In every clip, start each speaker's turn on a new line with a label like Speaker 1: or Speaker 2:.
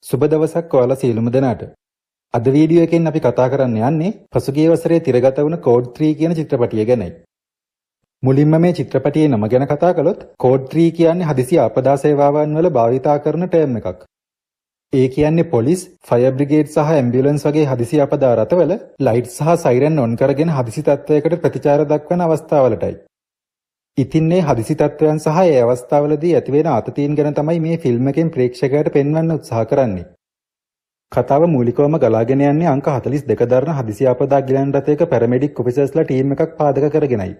Speaker 1: සුබ දවසක් ඔයාලා සියලුම දෙනාට. අද වීඩියෝ එකෙන් අපි කතා කරන්න යන්නේ පසුගිය වසරේ තිරගත වුණ කෝඩ් 3 කියන චිත්‍රපටිය ගැනයි. මුලින්ම මේ චිත්‍රපටියේ නම ගැන කතා කළොත් කෝඩ් 3 කියන්නේ හදිසි ආපදා සේවාවන් වල භාවිතා කරන ටර්ම් එකක්. ඒ කියන්නේ පොලිස්, ෆයර් බ්‍රිගේඩ් සහ ඇම්බියුලන්ස් වගේ හදිසි ආපදා රථවල ලයිට් සහ සයිරන් ඔන් කරගෙන හදිසි තත්ත්වයකට ප්‍රතිචාර දක්වන අවස්ථාවලටයි. ඉතින් මේ හදිසි තත්ත්වයන් සහ ඒ අවස්ථාවලදී ඇතිවෙන ආතතීන් ගැන තමයි මේ ෆිල්ම් එකෙන් ප්‍රේක්ෂකයාට පෙන්වන්න උත්සාහ කරන්නේ. කතාව මූලිකවම ගලාගෙන යන්නේ අංක 42 දරන හදිසි ආපදා ගිලන් රථයක පැරමෙඩික් ඔෆිසර්ස්ලා ටීම් එකක් පාදක කරගෙනයි.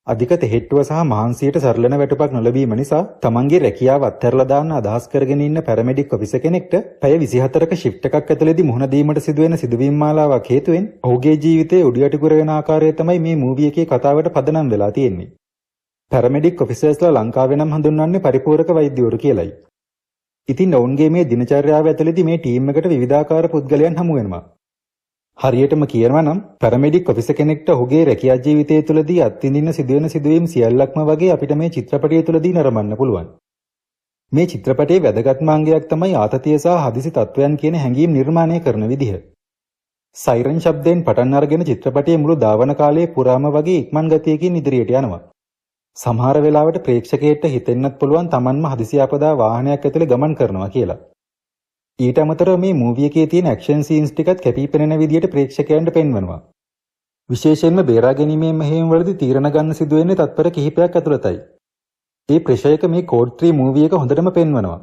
Speaker 1: අධික තෙහෙට්ටුව සහ මහන්සියට සරලන වැටුපක් නොලැබීම නිසා තමන්ගේ රැකියාව අත්හැරලා දාන්න අදහස් කරගෙන ඉන්න පැරමෙඩික් ඔෆිසර් කෙනෙක්ට පැය 24ක ෂිෆ්ට් එකක් ඇතුළතදී මුහුණ දීමට සිදුවෙන සිදුවීම් මාලාවක් හේතුවෙන් ඔහුගේ ජීවිතයේ උඩියටිකුර වෙන ආකාරය තමයි මේ මූවි එකේ කතාවට පදනම් වෙලා තියෙන්නේ. පැරමෙඩික් ඔෆිසර්ස්ලා ලංකාවේ නම් හඳුන්වන්නේ පරිපූර්ණක වෛද්‍යවරු කියලයි. ඉතින් ඔවුන්ගේ මේ දිනචර්යාව ඇතුළතදී මේ ටීම් එකට විවිධාකාර පුද්ගලයන් හමු වෙනවා. හරියටම කියනවා නම් පැරමෙඩික් ඔෆිසර් කෙනෙක්ට ඔහුගේ රැකියා ජීවිතය තුළදී අත්විඳින්න සිදුවෙන සිදුවීම් සියල්ලක්ම වගේ අපිට මේ චිත්‍රපටය තුළදී නරඹන්න පුළුවන්. මේ චිත්‍රපටයේ වැදගත්ම අංගයක් තමයි ආතතිය සහ හදිසි තත්වයන් කියන හැඟීම් නිර්මාණය කරන විදිහ. සයිරන් ශබ්දයෙන් පටන් අරගෙන චිත්‍රපටයේ මුළු ධාවන කාලයේ පුරාම වගේ ඉක්මන් ගතියකින් ඉදිරියට යනවා. සමහර වෙලාවට ප්‍රේක්ෂකයෙක්ට හිතෙන්නත් පුළුවන් Tamanම හදිසි ආපදා වාහනයක් ඇතුලේ ගමන් කරනවා කියලා. ඊට අමතරව මේ මූවි එකේ තියෙන ඇක්ෂන් සීන්ස් ටිකත් කැපී පෙනෙන විදියට ප්‍රේක්ෂකයන්ට පෙන්වනවා. විශේෂයෙන්ම බේරා ගැනීමේ මෙහෙයුම් වලදී තීරණ ගන්න සිදු වෙන්නේ තත්පර කිහිපයක් ඇතුළතයි. මේ ප්‍රෙෂර් එක මේ කෝඩ් 3 මූවි එක හොඳටම පෙන්වනවා.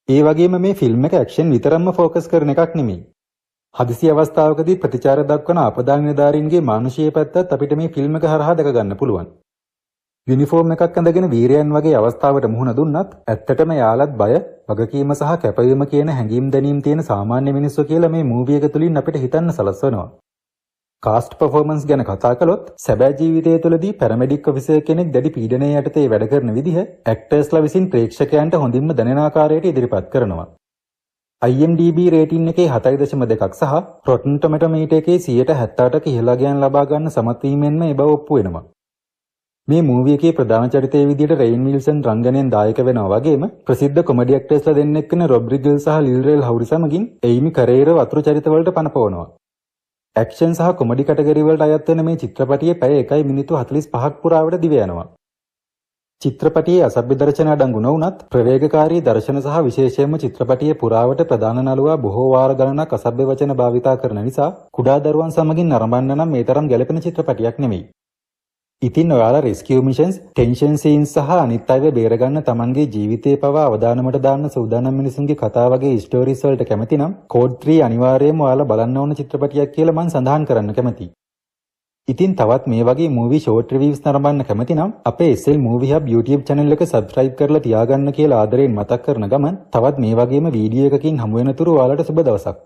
Speaker 1: ඒ වගේම මේ ෆිල්ම් එක ඇක්ෂන් විතරක්ම ફોකස් කරන එකක් නෙමෙයි. හදිසි අවස්ථාවකදී ප්‍රතිචාර දක්වන ආපදා නිලධාරීන්ගේ මානුෂීය පැත්තත් අපිට මේ ෆිල්ම් එක හරහා දැක ගන්න පුළුවන්. යුනිෆෝම් එකක් ඇඳගෙන වීරයන් වගේ අවස්ථාවට මුහුණ දුන්නත් ඇත්තටම යාලත් බය, වගකීම සහ කැපවීම කියන හැඟීම් දැනීම් තියෙන සාමාන්‍ය මිනිස්සු කියලා මේ මූවි එක තුලින් අපිට හිතන්න සලස්වනවා. කාස්ට් පර්ෆෝමන්ස් ගැන කතා කළොත් සැබෑ ජීවිතය තුළදී පැරමෙඩික් ඔෆිසර් කෙනෙක් දැඩි පීඩනය යටතේ වැඩ කරන විදිහ ඇක්ටර්ස්ලා විසින් ප්‍රේක්ෂකයන්ට හොඳින්ම දැනෙන ආකාරයට ඉදිරිපත් කරනවා. IMDb රේටින් එකේ 7.2ක් සහ Rotten Tomatoes එකේ 178ක ඉහළ ගණන් ලබා ගන්න සමත් වීමෙන්ම ඒ බව ඔප්පු වෙනවා. මේ මූවි එකේ ප්‍රධාන චරිතයේ විදිහට රෙයින් විල්සන් රංගනයෙන් දායක වෙනවා වගේම ප්‍රසිද්ධ කොමඩි ඇක්ටර්ස්ලා දෙන්නෙක් වෙන රොබ් රිගල් සහ ලිල් රේල් හවුරි සමගින් එයිමි කරේර වතුරු චරිතවලට පනපවනවා. ඇක්ෂන් සහ කොමඩි කැටගරි වලට අයත් වෙන මේ චිත්‍රපටියේ පැය 1 මිනිත්තු 45ක් පුරාවට දිව යනවා. චිත්‍රපටියේ අසභ්‍ය දර්ශන අඩංගු නොවුනත් ප්‍රවේගකාරී දර්ශන සහ විශේෂයෙන්ම චිත්‍රපටියේ පුරාවට ප්‍රධාන නළුවා බොහෝ වාර ගණනක් අසභ්‍ය වචන භාවිතා කරන නිසා කුඩා දරුවන් සමගින් නරඹන්න නම් මේ තරම් ගැළපෙන චිත්‍රපටියක් නෙමෙයි. ඉතින් ඔයාලා රෙස්කියු මිෂන්ස්, ටෙන්ෂන් සීන්ස් සහ අනිත් අයව බේරගන්න තමන්ගේ ජීවිතේ පවා අවදානමට දාන්න සූදානම් මිනිසුන්ගේ කතා වගේ ස්ටෝරීස් වලට කැමති නම් කෝඩ් 3 අනිවාර්යයෙන්ම ඔයාලා බලන්න ඕන චිත්‍රපටියක් කියලා මම සඳහන් කරන්න කැමතියි. ඉතින් තවත් මේ වගේ මූවි ෂෝට් රිවිව්ස් නරඹන්න කැමති නම් අපේ SL Movie Hub YouTube channel එක subscribe කරලා තියාගන්න කියලා ආදරෙන් මතක් කරන ගමන් තවත් මේ වගේම වීඩියෝ එකකින් හමු වෙනතුරු ඔයාලට සුබ දවසක්.